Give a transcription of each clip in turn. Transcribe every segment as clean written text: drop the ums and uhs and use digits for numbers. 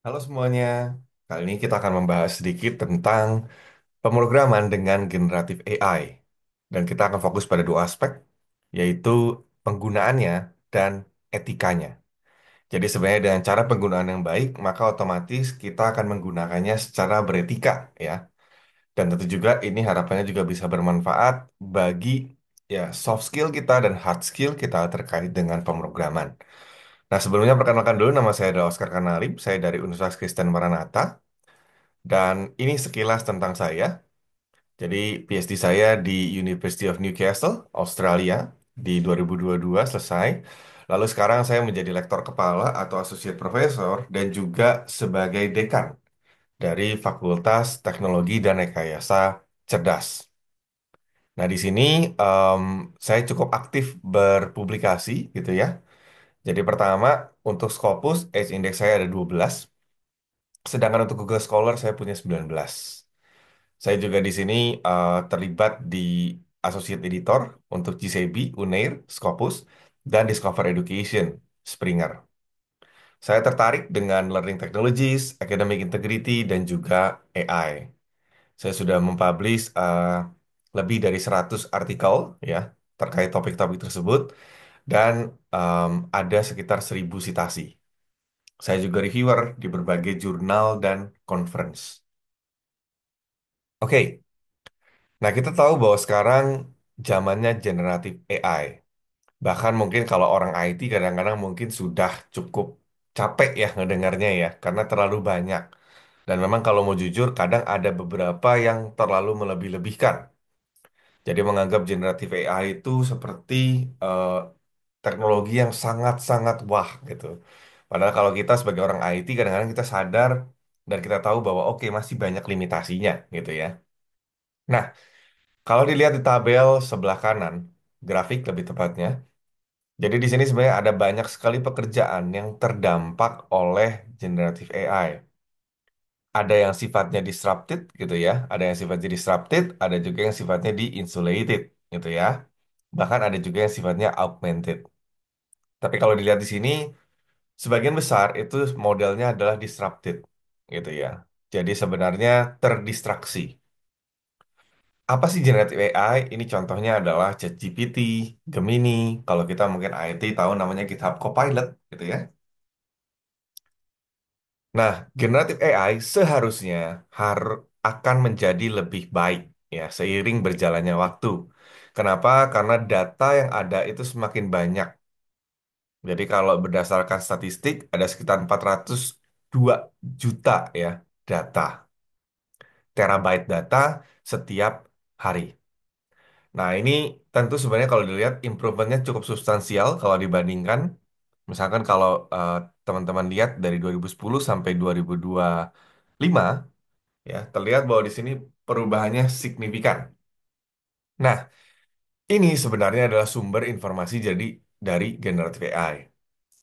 Halo semuanya, kali ini kita akan membahas sedikit tentang pemrograman dengan generatif AI. Dan kita akan fokus pada dua aspek, yaitu penggunaannya dan etikanya. Jadi sebenarnya dengan cara penggunaan yang baik, maka otomatis kita akan menggunakannya secara beretika, ya. Dan tentu juga ini harapannya juga bisa bermanfaat bagi ya soft skill kita dan hard skill kita terkait dengan pemrograman. Nah, sebelumnya perkenalkan dulu nama saya adalah Oscar Kanarim, saya dari Universitas Kristen Maranatha. Dan ini sekilas tentang saya. Jadi PhD saya di University of Newcastle, Australia di 2022 selesai. Lalu sekarang saya menjadi lektor kepala atau associate professor dan juga sebagai dekan dari Fakultas Teknologi dan Rekayasa Cerdas. Nah, di sini em, saya cukup aktif berpublikasi gitu ya. Jadi pertama, untuk Scopus, Age Index saya ada 12. Sedangkan untuk Google Scholar saya punya 19. Saya juga di sini terlibat di Associate Editor untuk GCB, Unair, Scopus, dan Discover Education, Springer. Saya tertarik dengan learning technologies, academic integrity, dan juga AI. Saya sudah mempublish lebih dari 100 artikel ya terkait topik-topik tersebut dan ada sekitar 1.000 sitasi. Saya juga reviewer di berbagai jurnal dan conference. Oke, nah kita tahu bahwa sekarang zamannya generatif AI. Bahkan mungkin kalau orang IT kadang-kadang mungkin sudah cukup capek ya ngedengarnya ya, karena terlalu banyak. Dan memang kalau mau jujur, kadang ada beberapa yang terlalu melebih-lebihkan. Jadi menganggap generatif AI itu seperti eh, teknologi yang sangat-sangat wah gitu. Padahal kalau kita sebagai orang IT kadang-kadang kita sadar dan kita tahu bahwa oke masih banyak limitasinya gitu ya. Nah, kalau dilihat di tabel sebelah kanan, grafik lebih tepatnya, jadi di sini sebenarnya ada banyak sekali pekerjaan yang terdampak oleh generative AI. Ada yang sifatnya disrupted gitu ya, ada yang sifatnya disrupted, ada juga yang sifatnya di-insulated gitu ya. Bahkan ada juga yang sifatnya augmented. Tapi kalau dilihat di sini, sebagian besar itu modelnya adalah disrupted gitu ya. Jadi sebenarnya terdistraksi. Apa sih generative AI? Ini contohnya adalah ChatGPT, Gemini. Kalau kita mungkin IT tahu namanya GitHub Copilot, gitu ya. Nah, generative AI seharusnya akan menjadi lebih baik ya seiring berjalannya waktu. Kenapa? Karena data yang ada itu semakin banyak. Jadi kalau berdasarkan statistik ada sekitar 402 juta ya data, terabyte data setiap hari. Nah, ini tentu sebenarnya kalau dilihat improvementnya cukup substansial kalau dibandingkan. Misalkan kalau teman-teman lihat dari 2010 sampai 2025, ya terlihat bahwa di sini perubahannya signifikan. Nah, ini sebenarnya adalah sumber informasi jadi dari generative AI.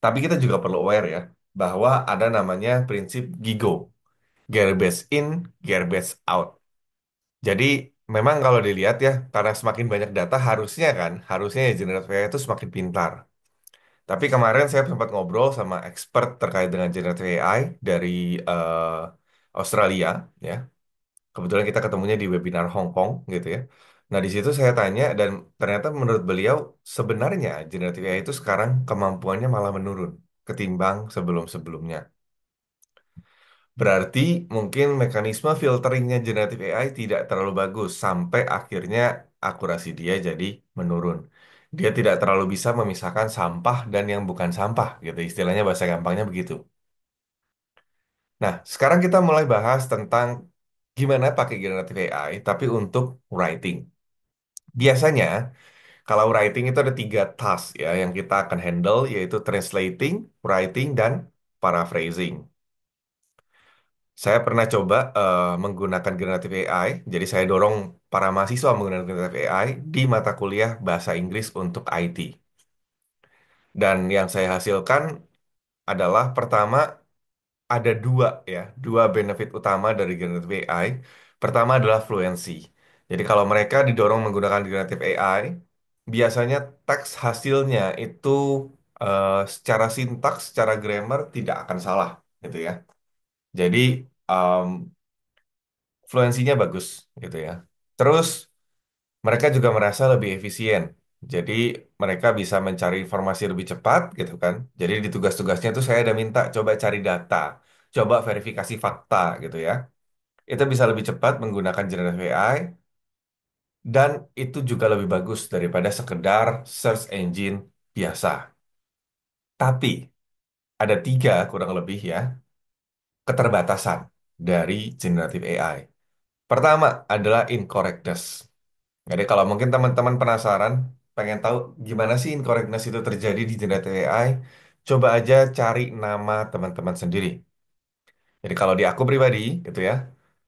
Tapi kita juga perlu aware ya, bahwa ada namanya prinsip GIGO, garbage in, garbage out. Jadi memang kalau dilihat ya, karena semakin banyak data harusnya ya generative AI itu semakin pintar. Tapi kemarin saya sempat ngobrol sama expert terkait dengan generative AI dari Australia, ya. Kebetulan kita ketemunya di webinar Hong Kong, gitu ya. Nah di situ saya tanya dan ternyata menurut beliau sebenarnya generative AI itu sekarang kemampuannya malah menurun ketimbang sebelum-sebelumnya. Berarti mungkin mekanisme filteringnya generative AI tidak terlalu bagus sampai akhirnya akurasi dia jadi menurun. Dia tidak terlalu bisa memisahkan sampah dan yang bukan sampah gitu. Istilahnya bahasa gampangnya begitu. Nah, sekarang kita mulai bahas tentang gimana pakai generative AI tapi untuk writing. Biasanya kalau writing itu ada tiga task ya yang kita akan handle yaitu translating, writing, dan paraphrasing. Saya pernah coba menggunakan generative AI, jadi saya dorong para mahasiswa menggunakan generative AI di mata kuliah bahasa Inggris untuk IT. Dan yang saya hasilkan adalah pertama ada dua benefit utama dari generative AI. Pertama adalah fluency. Jadi kalau mereka didorong menggunakan generative AI, biasanya teks hasilnya itu secara sintaks, secara grammar tidak akan salah, gitu ya. Jadi um, fluensinya bagus gitu ya. Terus mereka juga merasa lebih efisien. Jadi mereka bisa mencari informasi lebih cepat gitu kan. Jadi di tugas-tugasnya tuh saya ada minta coba cari data, coba verifikasi fakta gitu ya. Itu bisa lebih cepat menggunakan generative AI dan itu juga lebih bagus daripada sekedar search engine biasa. Tapi ada tiga kurang lebih ya keterbatasan dari generative AI. Pertama adalah incorrectness. Jadi kalau mungkin teman-teman penasaran, pengen tahu gimana sih incorrectness itu terjadi di generative AI, coba aja cari nama teman-teman sendiri. Jadi kalau di aku pribadi, gitu ya,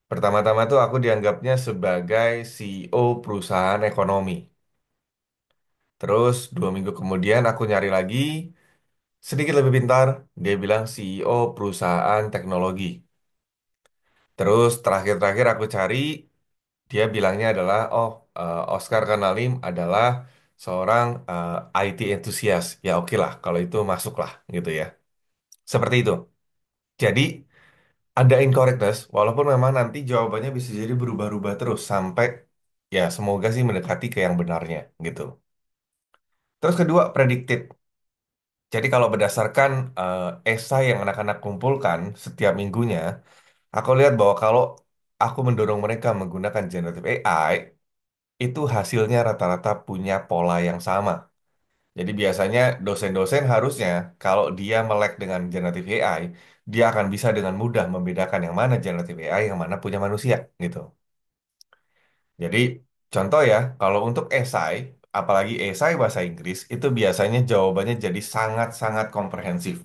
pertama-tama tuh aku dianggapnya sebagai CEO perusahaan ekonomi. Terus 2 minggu kemudian aku nyari lagi, sedikit lebih pintar, dia bilang CEO perusahaan teknologi. Terus terakhir-terakhir aku cari, dia bilangnya adalah, oh, Oscar Kanalim adalah seorang IT enthusiast. Ya oke lah, kalau itu masuk lah gitu ya. Seperti itu. Jadi ada incorrectness, walaupun memang nanti jawabannya bisa jadi berubah-ubah terus sampai ya semoga sih mendekati ke yang benarnya gitu. Terus kedua, predicted. Jadi kalau berdasarkan esai yang anak-anak kumpulkan setiap minggunya, aku lihat bahwa kalau aku mendorong mereka menggunakan generative AI, itu hasilnya rata-rata punya pola yang sama. Jadi biasanya dosen-dosen harusnya kalau dia melek dengan generative AI, dia akan bisa dengan mudah membedakan yang mana generative AI, yang mana punya manusia gitu. Jadi contoh ya, kalau untuk esai, apalagi esai bahasa Inggris, itu biasanya jawabannya jadi sangat-sangat komprehensif.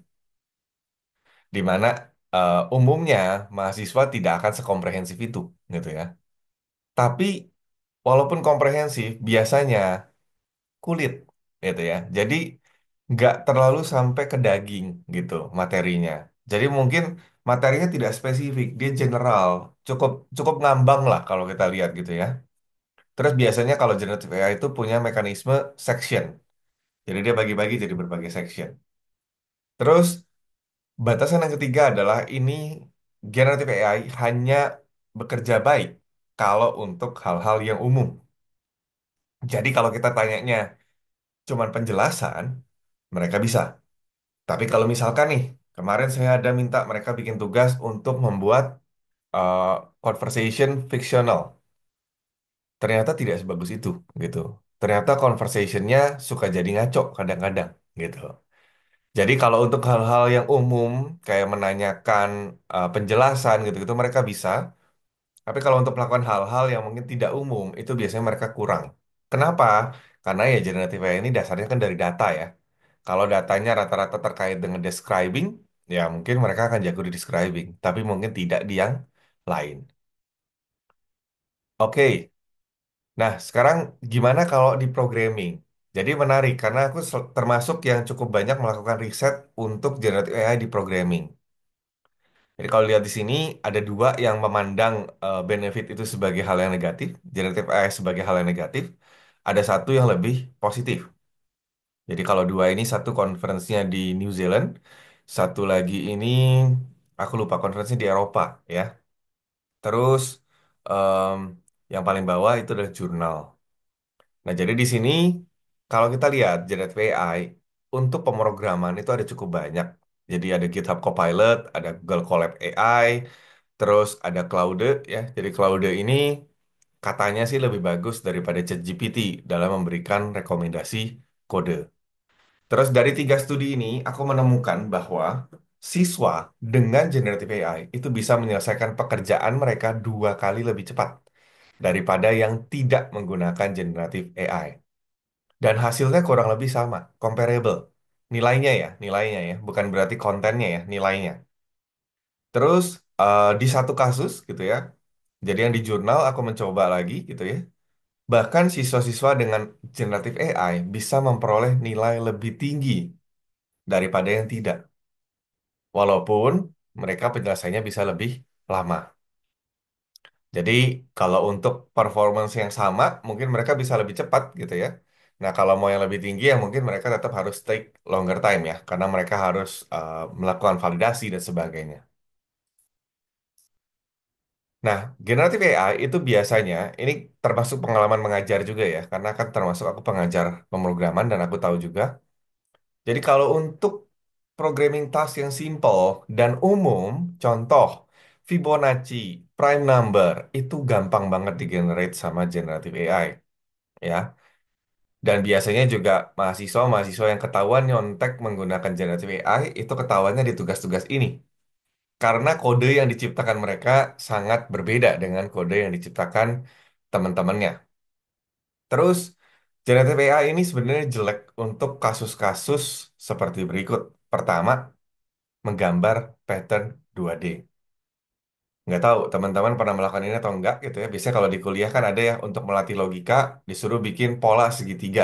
Di mana umumnya mahasiswa tidak akan sekomprehensif itu gitu ya. Tapi walaupun komprehensif, biasanya kulit gitu ya. Jadi nggak terlalu sampai ke daging gitu materinya. Jadi mungkin materinya tidak spesifik, dia general, cukup cukup ngambang lah kalau kita lihat gitu ya. Terus biasanya kalau generative AI itu punya mekanisme section. Jadi dia bagi-bagi jadi berbagai section. Terus batasan yang ketiga adalah ini generative AI hanya bekerja baik kalau untuk hal-hal yang umum. Jadi kalau kita tanyanya cuman penjelasan, mereka bisa. Tapi kalau misalkan nih, kemarin saya ada minta mereka bikin tugas untuk membuat uh, conversation fictional. Ternyata tidak sebagus itu, gitu. Ternyata conversationnya suka jadi ngaco kadang-kadang, gitu. Jadi kalau untuk hal-hal yang umum, kayak menanyakan penjelasan gitu-gitu, mereka bisa. Tapi kalau untuk melakukan hal-hal yang mungkin tidak umum, itu biasanya mereka kurang. Kenapa? Karena ya generative AI ini dasarnya kan dari data ya. Kalau datanya rata-rata terkait dengan describing, ya mungkin mereka akan jago di describing, tapi mungkin tidak di yang lain. Oke, nah sekarang gimana kalau di programming? Jadi menarik karena aku termasuk yang cukup banyak melakukan riset untuk generative AI di programming. Jadi kalau lihat di sini ada dua yang memandang benefit itu sebagai hal yang negatif, generative AI sebagai hal yang negatif. Ada satu yang lebih positif. Jadi kalau dua ini satu conference-nya di New Zealand, satu lagi ini aku lupa conference-nya di Eropa ya. Terus em, yang paling bawah itu adalah jurnal. Nah jadi di sini kalau kita lihat generative AI untuk pemrograman itu ada cukup banyak. Jadi ada GitHub Copilot, ada Google Colab AI, terus ada Claude ya. Jadi Claude ini katanya sih lebih bagus daripada ChatGPT dalam memberikan rekomendasi kode. Terus dari tiga studi ini, aku menemukan bahwa siswa dengan generative AI itu bisa menyelesaikan pekerjaan mereka 2 kali lebih cepat daripada yang tidak menggunakan generative AI. Dan hasilnya kurang lebih sama, comparable. Nilainya ya, bukan berarti kontennya ya, nilainya. Terus di satu kasus gitu ya, jadi yang di jurnal aku mencoba lagi gitu ya. Bahkan siswa-siswa dengan generative AI bisa memperoleh nilai lebih tinggi daripada yang tidak. Walaupun mereka penyelesaiannya bisa lebih lama. Jadi kalau untuk performance yang sama, mungkin mereka bisa lebih cepat gitu ya. Nah kalau mau yang lebih tinggi ya mungkin mereka tetap harus take longer time ya. Karena mereka harus melakukan validasi dan sebagainya. Nah, generatif AI itu biasanya, ini termasuk pengalaman mengajar juga ya, karena kan termasuk aku pengajar pemrograman dan aku tahu juga. Jadi kalau untuk programming task yang simple dan umum, contoh Fibonacci, prime number, itu gampang banget di-generate sama generative AI, ya. Dan biasanya juga mahasiswa-mahasiswa yang ketahuan nyontek menggunakan generative AI itu ketahuannya di tugas-tugas ini. Karena kode yang diciptakan mereka sangat berbeda dengan kode yang diciptakan teman-temannya. Terus, generative AI ini sebenarnya jelek untuk kasus-kasus seperti berikut. Pertama, menggambar pattern 2D. Nggak tahu teman-teman pernah melakukan ini atau enggak gitu ya. Biasanya kalau di kuliah kan ada ya untuk melatih logika, disuruh bikin pola segitiga,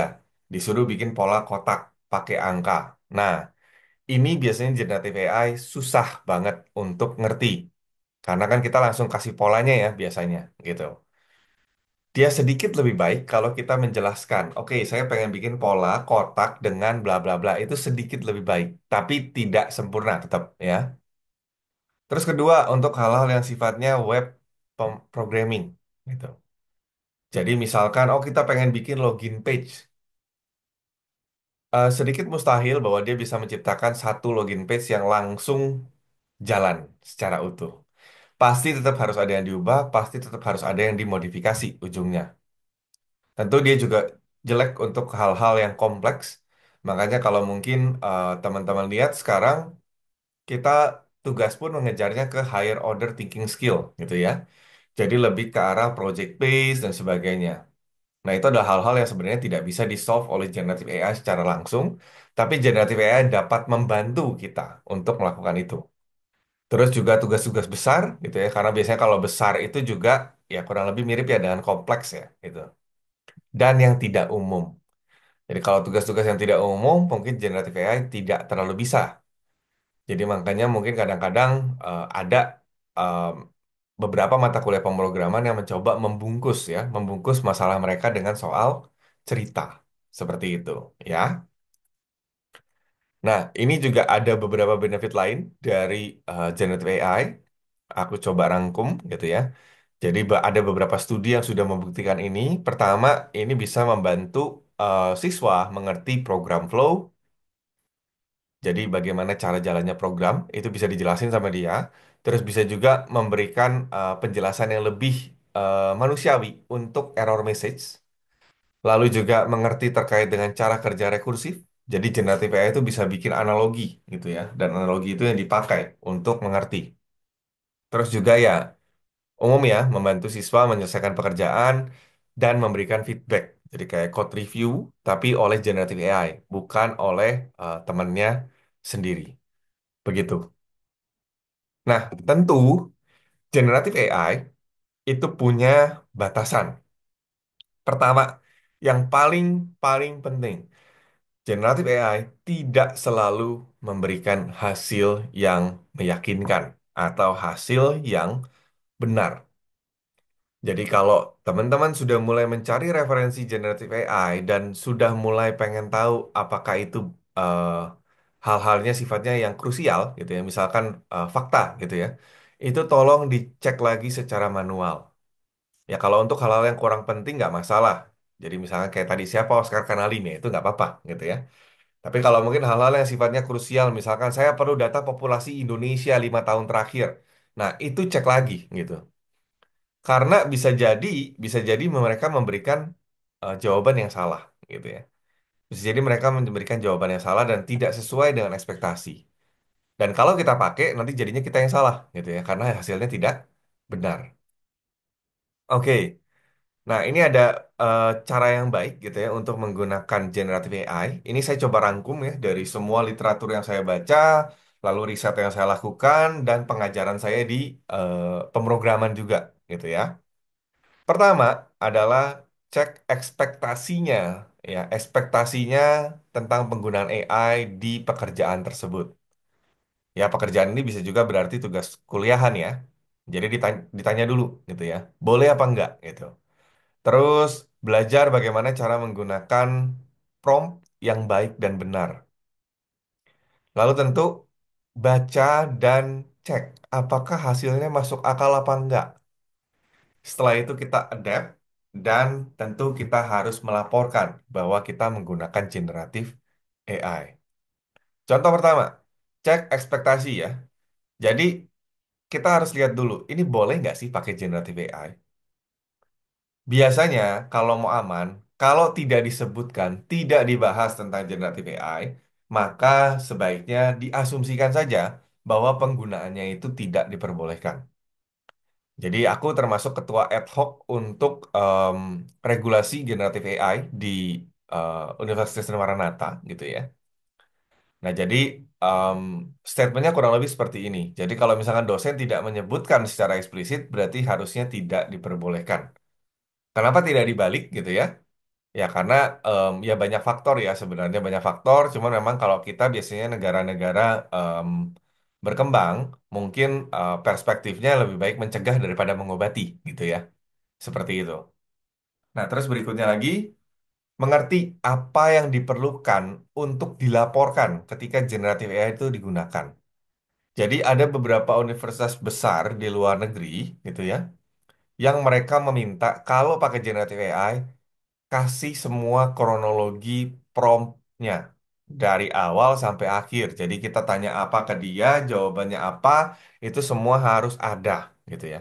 disuruh bikin pola kotak pakai angka. Nah, ini biasanya generative AI susah banget untuk ngerti. Karena kan kita langsung kasih polanya ya biasanya gitu. Dia sedikit lebih baik kalau kita menjelaskan, oke, saya pengen bikin pola kotak dengan bla bla bla. Itu sedikit lebih baik, tapi tidak sempurna tetap ya. Terus kedua, untuk hal-hal yang sifatnya web programming gitu. Jadi misalkan, oh kita pengen bikin login page. Sedikit mustahil bahwa dia bisa menciptakan satu login page yang langsung jalan secara utuh. Pasti tetap harus ada yang diubah, pasti tetap harus ada yang dimodifikasi ujungnya. Tentu dia juga jelek untuk hal-hal yang kompleks. Makanya kalau mungkin teman-teman lihat sekarang kita tugas pun mengejarnya ke higher order thinking skill gitu ya. Jadi lebih ke arah project based dan sebagainya. Nah, itu adalah hal-hal yang sebenarnya tidak bisa di-solve oleh generative AI secara langsung, tapi generative AI dapat membantu kita untuk melakukan itu. Terus juga tugas-tugas besar gitu ya, karena biasanya kalau besar itu juga ya kurang lebih mirip ya dengan kompleks ya gitu. Dan yang tidak umum. Jadi kalau tugas-tugas yang tidak umum, mungkin generative AI tidak terlalu bisa. Jadi makanya mungkin kadang-kadang ada em, beberapa mata kuliah pemrograman yang mencoba membungkus ya, membungkus masalah mereka dengan soal cerita seperti itu ya. Nah, ini juga ada beberapa benefit lain dari generative AI. Aku coba rangkum gitu ya. Jadi ada beberapa studi yang sudah membuktikan ini. Pertama, ini bisa membantu siswa mengerti program flow. Jadi bagaimana cara jalannya program itu bisa dijelasin sama dia. Terus bisa juga memberikan penjelasan yang lebih manusiawi untuk error message. Lalu juga mengerti terkait dengan cara kerja rekursif. Jadi generative AI itu bisa bikin analogi gitu ya. Dan analogi itu yang dipakai untuk mengerti. Terus juga ya umum ya membantu siswa menyelesaikan pekerjaan dan memberikan feedback. Jadi kayak code review tapi oleh generative AI, bukan oleh temannya sendiri. Begitu. Nah, tentu generative AI itu punya batasan. Pertama, yang paling paling penting, generative AI tidak selalu memberikan hasil yang meyakinkan atau hasil yang benar. Jadi kalau teman-teman sudah mulai mencari referensi generative AI dan sudah mulai pengen tahu apakah itu eh, hal-halnya sifatnya yang krusial gitu ya, misalkan fakta gitu ya, itu tolong dicek lagi secara manual. Ya kalau untuk hal-hal yang kurang penting nggak masalah. Jadi misalnya kayak tadi siapa Oscar Canali nih, itu nggak apa-apa gitu ya. Tapi kalau mungkin hal-hal yang sifatnya krusial, misalkan saya perlu data populasi Indonesia 5 tahun terakhir. Nah, itu cek lagi gitu. Karena bisa jadi mereka memberikan jawaban yang salah gitu ya. Bisa jadi mereka memberikan jawaban yang salah dan tidak sesuai dengan ekspektasi. Dan kalau kita pakai nanti jadinya kita yang salah gitu ya karena hasilnya tidak benar. Oke. Nah, ini ada cara yang baik gitu ya untuk menggunakan generative AI. Ini saya coba rangkum ya dari semua literatur yang saya baca, lalu riset yang saya lakukan dan pengajaran saya di pemrograman juga gitu ya. Pertama adalah cek ekspektasinya, ya, ekspektasinya tentang penggunaan AI di pekerjaan tersebut. Ya, pekerjaan ini bisa juga berarti tugas kuliahan ya. Jadi ditanya dulu gitu ya, boleh apa enggak gitu. Terus belajar bagaimana cara menggunakan prompt yang baik dan benar. Lalu tentu baca dan cek apakah hasilnya masuk akal apa enggak. Setelah itu kita adapt dan tentu kita harus melaporkan bahwa kita menggunakan generatif AI. Contoh pertama, cek ekspektasi ya. Jadi kita harus lihat dulu, ini boleh nggak sih pakai generatif AI? Biasanya kalau mau aman, kalau tidak disebutkan, tidak dibahas tentang generatif AI, maka sebaiknya diasumsikan saja bahwa penggunaannya itu tidak diperbolehkan. Jadi aku termasuk ketua ad hoc untuk regulasi generatif AI di Universitas Maranatha gitu ya. Nah, jadi em, statementnya kurang lebih seperti ini. Jadi kalau misalkan dosen tidak menyebutkan secara eksplisit, berarti harusnya tidak diperbolehkan. Kenapa tidak dibalik gitu ya? Ya karena ya banyak faktor ya sebenarnya banyak faktor. Cuman memang kalau kita biasanya negara-negara em, berkembang, mungkin perspektifnya lebih baik mencegah daripada mengobati gitu ya. Seperti itu. Nah, terus berikutnya lagi, mengerti apa yang diperlukan untuk dilaporkan ketika generatif AI itu digunakan. Jadi ada beberapa universitas besar di luar negeri gitu ya, yang mereka meminta kalau pakai generatif AI, kasih semua kronologi promptnya dari awal sampai akhir. Jadi kita tanya apa ke dia, jawabannya apa, itu semua harus ada gitu ya.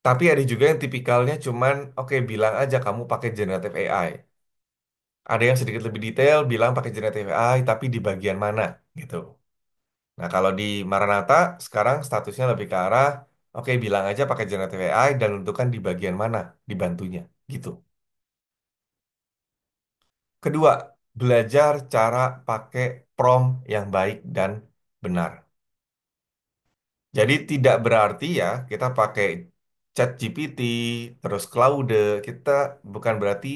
Tapi ada juga yang tipikalnya cuman, oke bilang aja kamu pakai generatif AI. Ada yang sedikit lebih detail, bilang pakai generatif AI, tapi di bagian mana gitu. Nah, kalau di Maranatha sekarang statusnya lebih ke arah, oke bilang aja pakai generatif AI dan tentukan di bagian mana dibantunya, gitu. Kedua, belajar cara pakai prompt yang baik dan benar. Jadi tidak berarti ya kita pakai chat GPT, terus Claude, kita bukan berarti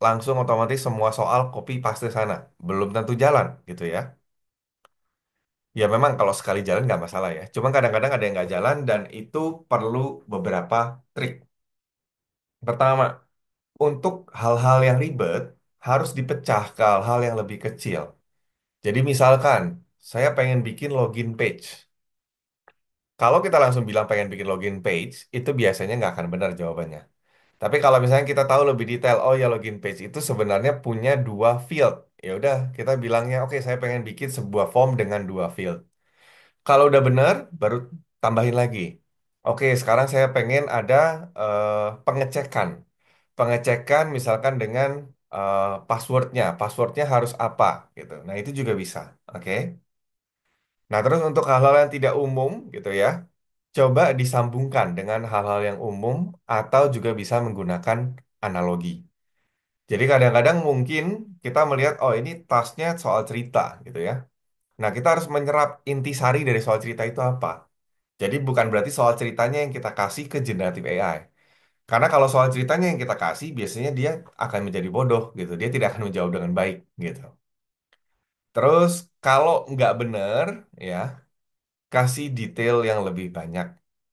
langsung otomatis semua soal copy paste sana. Belum tentu jalan gitu ya. Ya memang kalau sekali jalan nggak masalah ya. Cuma kadang-kadang ada yang nggak jalan dan itu perlu beberapa trik. Pertama, untuk hal-hal yang ribet harus dipecah ke hal-hal yang lebih kecil. Jadi misalkan saya pengen bikin login page. Kalau kita langsung bilang pengen bikin login page, itu biasanya nggak akan benar jawabannya. Tapi kalau misalnya kita tahu lebih detail, oh ya login page itu sebenarnya punya dua field. Ya udah, kita bilangnya, oke saya pengen bikin sebuah form dengan dua field. Kalau udah benar, baru tambahin lagi. Oke, sekarang saya pengen ada pengecekan. Pengecekan misalkan dengan passwordnya. Passwordnya harus apa gitu. Nah, itu juga bisa. Oke. Nah, terus untuk hal-hal yang tidak umum gitu ya, coba disambungkan dengan hal-hal yang umum atau juga bisa menggunakan analogi. Jadi kadang-kadang mungkin kita melihat, oh ini tasnya soal cerita gitu ya. Nah, kita harus menyerap intisari dari soal cerita itu apa. Jadi bukan berarti soal ceritanya yang kita kasih ke generatif AI. Karena kalau soal ceritanya yang kita kasih, biasanya dia akan menjadi bodoh gitu. Dia tidak akan menjawab dengan baik gitu. Terus kalau nggak benar, ya kasih detail yang lebih banyak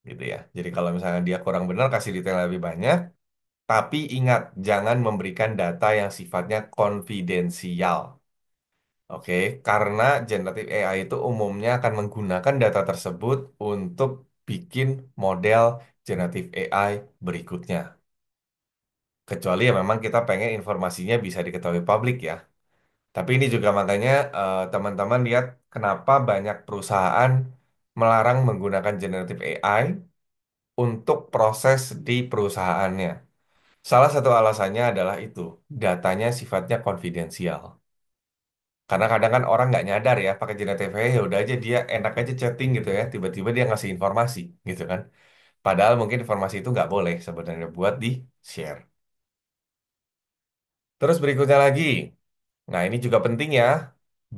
gitu ya. Jadi kalau misalnya dia kurang benar, kasih detail yang lebih banyak. Tapi ingat, jangan memberikan data yang sifatnya konfidensial. Oke, karena generatif AI itu umumnya akan menggunakan data tersebut untuk bikin model generatif AI berikutnya. Kecuali ya memang kita pengen informasinya bisa diketahui publik ya. Tapi ini juga makanya teman-teman lihat kenapa banyak perusahaan melarang menggunakan generatif AI untuk proses di perusahaannya. Salah satu alasannya adalah itu, datanya sifatnya konfidensial. Karena kadang kan orang nggak nyadar ya pakai generatif AI ya udah aja dia enak aja chatting gitu ya tiba-tiba dia ngasih informasi gitu kan. Padahal mungkin informasi itu nggak boleh sebenarnya buat di share. Terus berikutnya lagi, nah ini juga penting ya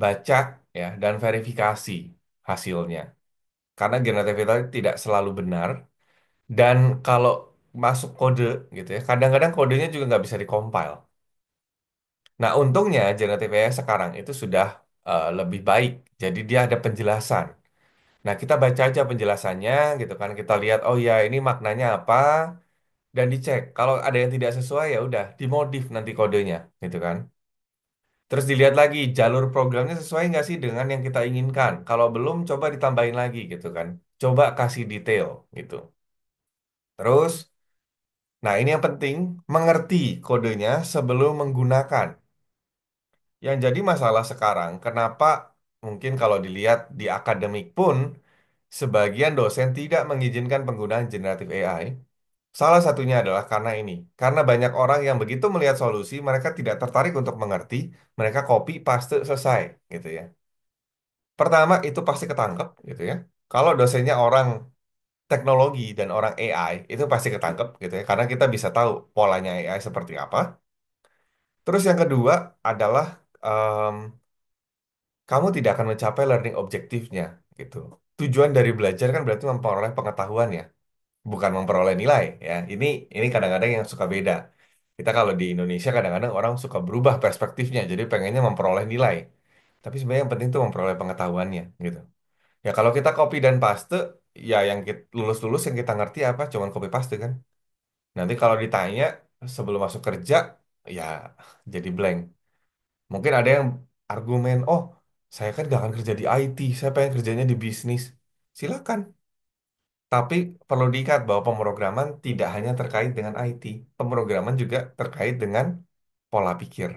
baca ya dan verifikasi hasilnya. Karena generatif AI tidak selalu benar dan kalau masuk kode gitu ya kadang-kadang kodenya juga nggak bisa dikompil. Nah untungnya generatif AI sekarang itu sudah lebih baik. Jadi dia ada penjelasan. Nah, kita baca aja penjelasannya gitu kan. Kita lihat, oh ya ini maknanya apa dan dicek. Kalau ada yang tidak sesuai ya udah dimodif nanti kodenya gitu kan. Terus dilihat lagi jalur programnya sesuai nggak sih dengan yang kita inginkan. Kalau belum coba ditambahin lagi gitu kan. Coba kasih detail gitu. Terus Nah, ini yang penting, mengerti kodenya sebelum menggunakan. Yang jadi masalah sekarang, kenapa mungkin kalau dilihat di akademik pun, sebagian dosen tidak mengizinkan penggunaan generatif AI. Salah satunya adalah karena ini. Karena banyak orang yang begitu melihat solusi, mereka tidak tertarik untuk mengerti, mereka copy, paste, selesai, gitu ya. Pertama, itu pasti ketangkep, gitu ya. Kalau dosennya orang teknologi dan orang AI, itu pasti ketangkep, gitu ya. Karena kita bisa tahu polanya AI seperti apa. Terus yang kedua adalah kamu tidak akan mencapai learning objektifnya gitu. Tujuan dari belajar kan berarti memperoleh pengetahuan ya, bukan memperoleh nilai ya. Ini kadang-kadang yang suka beda. Kita kalau di Indonesia kadang-kadang orang suka berubah perspektifnya, jadi pengennya memperoleh nilai. Tapi sebenarnya yang penting itu memperoleh pengetahuannya gitu. Ya kalau kita copy dan paste, ya yang lulus-lulus yang kita ngerti apa, cuman copy paste kan. Nanti kalau ditanya sebelum masuk kerja, ya jadi blank. Mungkin ada yang argumen, oh saya kan gak akan kerja di IT, saya pengen kerjanya di bisnis. Silakan. Tapi perlu diingat bahwa pemrograman tidak hanya terkait dengan IT. Pemrograman juga terkait dengan pola pikir.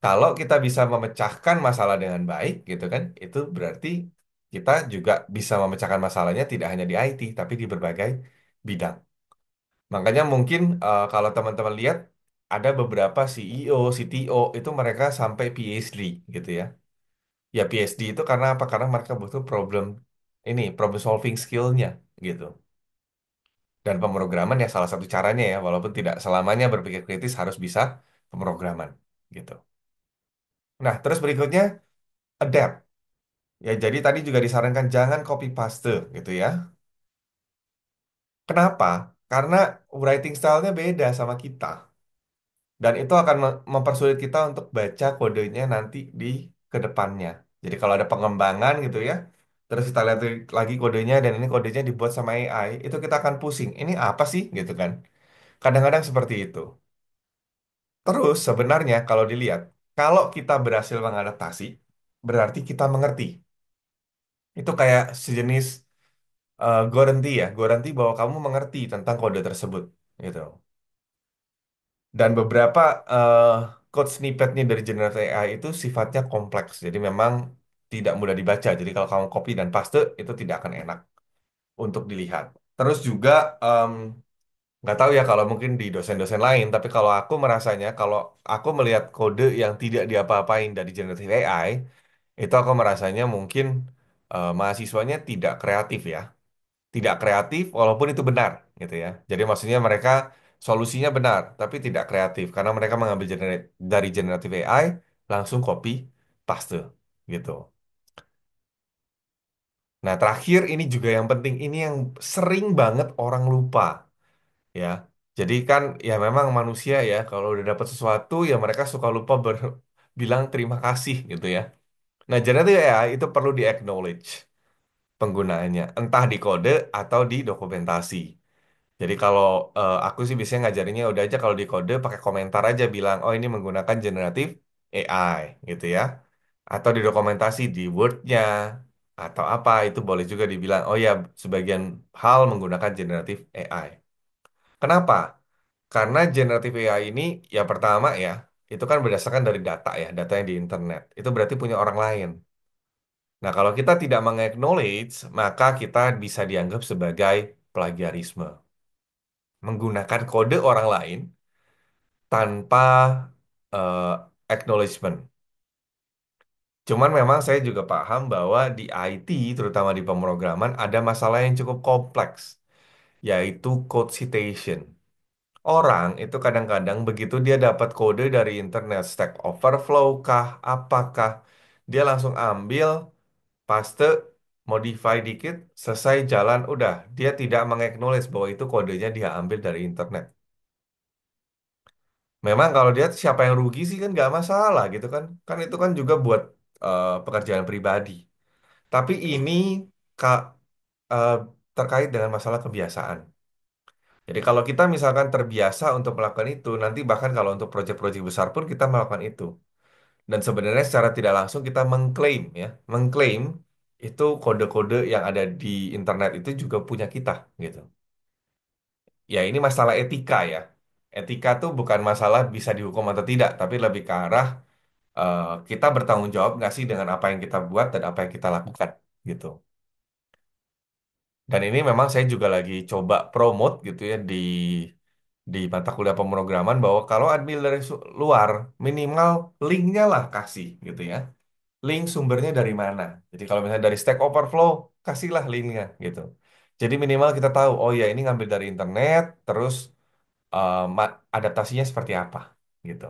Kalau kita bisa memecahkan masalah dengan baik, gitu kan, itu berarti kita juga bisa memecahkan masalahnya tidak hanya di IT, tapi di berbagai bidang. Makanya mungkin kalau teman-teman lihat, ada beberapa CEO, CTO, itu mereka sampai PhD gitu ya. Ya PhD itu karena apa? Karena mereka butuh problem solving skillnya gitu. Dan pemrograman ya salah satu caranya ya, walaupun tidak selamanya berpikir kritis harus bisa pemrograman gitu. Nah, terus berikutnya adapt. Ya jadi tadi juga disarankan jangan copy paste gitu ya. Kenapa? Karena writing style-nya beda sama kita. Dan itu akan mempersulit kita untuk baca kodenya nanti di kedepannya. Jadi kalau ada pengembangan gitu ya, terus kita lihat lagi kodenya dan ini kodenya dibuat sama AI, itu kita akan pusing. Ini apa sih gitu kan? Kadang-kadang seperti itu. Terus sebenarnya kalau dilihat, kalau kita berhasil mengadaptasi, berarti kita mengerti. Itu kayak sejenis garansi ya, garansi bahwa kamu mengerti tentang kode tersebut gitu. Dan beberapa eh, code snippetnya dari generative AI itu sifatnya kompleks, jadi memang tidak mudah dibaca. Jadi kalau kamu copy dan paste itu tidak akan enak untuk dilihat. Terus juga em, nggak tahu ya kalau mungkin di dosen-dosen lain, tapi kalau aku merasanya kalau aku melihat kode yang tidak diapa-apain dari generative AI, itu aku merasanya mungkin mahasiswanya tidak kreatif ya. Tidak kreatif walaupun itu benar gitu ya. Jadi maksudnya mereka solusinya benar tapi tidak kreatif karena mereka mengambil dari generative AI langsung copy paste gitu. Nah, terakhir ini juga yang penting, ini yang sering banget orang lupa ya. Jadi kan ya memang manusia ya kalau udah dapat sesuatu ya mereka suka lupa bilang terima kasih gitu ya. Nah, generative AI itu perlu di-acknowledge penggunaannya, entah di kode atau di dokumentasi. Jadi kalau aku sih biasanya ngajarinnya udah aja kalau di kode pakai komentar aja bilang, oh ini menggunakan generatif AI gitu ya. Atau di dokumentasi di Word-nya atau apa itu boleh juga dibilang, oh ya sebagian hal menggunakan generatif AI. Kenapa? Karena generatif AI ini ya pertama ya, itu kan berdasarkan dari data ya, data yang di internet. Itu berarti punya orang lain. Nah, kalau kita tidak mengaknowledge, maka kita bisa dianggap sebagai plagiarisme. Menggunakan kode orang lain tanpa eh, acknowledgement. Cuman memang saya juga paham bahwa di IT, terutama di pemrograman, ada masalah yang cukup kompleks, yaitu code citation. Orang itu kadang-kadang begitu dia dapat kode dari internet, Stack Overflow kah, apakah, dia langsung ambil, paste, modify dikit, selesai jalan, udah. Dia tidak mengaknowledge bahwa itu kodenya dia ambil dari internet. Memang kalau dia siapa yang rugi sih kan nggak masalah gitu kan. Kan itu kan juga buat pekerjaan pribadi. Tapi ini Kak, eh, terkait dengan masalah kebiasaan. Jadi kalau kita misalkan terbiasa untuk melakukan itu, nanti bahkan kalau untuk proyek-proyek besar pun kita melakukan itu. Dan sebenarnya secara tidak langsung kita mengklaim ya, mengklaim itu kode-kode yang ada di internet itu juga punya kita gitu. Ya ini masalah etika ya. Etika tuh bukan masalah bisa dihukum atau tidak, tapi lebih ke arah kita bertanggung jawab nggak sih dengan apa yang kita buat dan apa yang kita lakukan gitu. Dan ini memang saya juga lagi coba promote gitu ya di mata kuliah pemrograman bahwa kalau admin dari luar minimal linknya lah kasih gitu ya. Link sumbernya dari mana. Jadi kalau misalnya dari Stack Overflow, kasihlah linknya gitu. Jadi minimal kita tahu, oh ya ini ngambil dari internet, terus adaptasinya seperti apa gitu.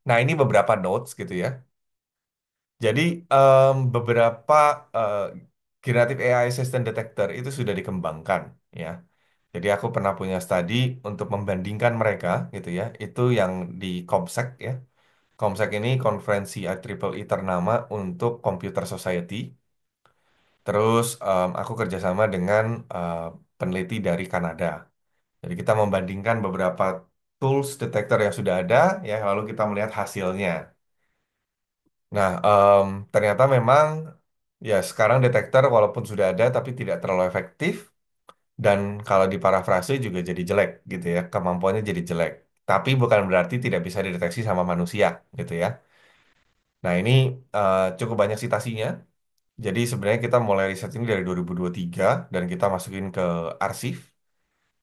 Nah ini beberapa notes gitu ya. Jadi beberapa eh, generative AI assistant detector itu sudah dikembangkan ya. Jadi aku pernah punya studi untuk membandingkan mereka gitu ya. Itu yang di ComSec ya. ComSec ini konferensi IEEE ternama untuk Computer Society. Terus aku kerjasama dengan eh, peneliti dari Kanada. Jadi kita membandingkan beberapa tools detektor yang sudah ada ya, lalu kita melihat hasilnya. Nah, ternyata memang ya sekarang detektor walaupun sudah ada tapi tidak terlalu efektif dan kalau diparafrase juga jadi jelek gitu ya, kemampuannya jadi jelek. Tapi bukan berarti tidak bisa dideteksi sama manusia gitu ya. Nah, ini cukup banyak citasinya. Jadi sebenarnya kita mulai riset ini dari 2023 dan kita masukin ke arsip.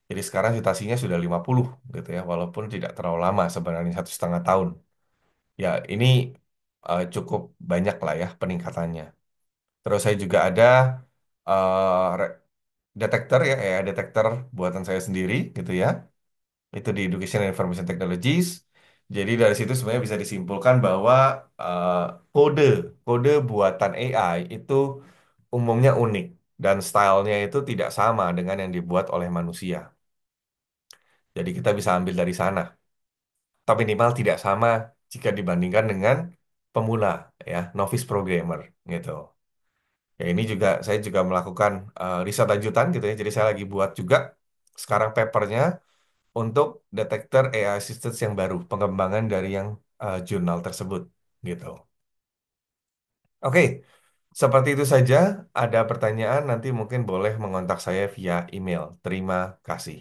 Jadi sekarang citasinya sudah 50 gitu ya, walaupun tidak terlalu lama sebenarnya 1,5 tahun. Ya ini cukup banyak lah ya peningkatannya. Terus saya juga ada detektor ya, detektor buatan saya sendiri gitu ya. Itu di Education and Information Technologies. Jadi dari situ sebenarnya bisa disimpulkan bahwa eh, kode kode buatan AI itu umumnya unik dan stylenya itu tidak sama dengan yang dibuat oleh manusia. Jadi kita bisa ambil dari sana. Tapi minimal tidak sama jika dibandingkan dengan pemula ya, novice programmer gitu. Ya ini juga saya juga melakukan riset lanjutan gitu ya. Jadi saya lagi buat juga sekarang papernya untuk detektor AI assistance yang baru, pengembangan dari yang jurnal tersebut gitu. Oke, seperti itu saja. Ada pertanyaan nanti mungkin boleh mengontak saya via email. Terima kasih.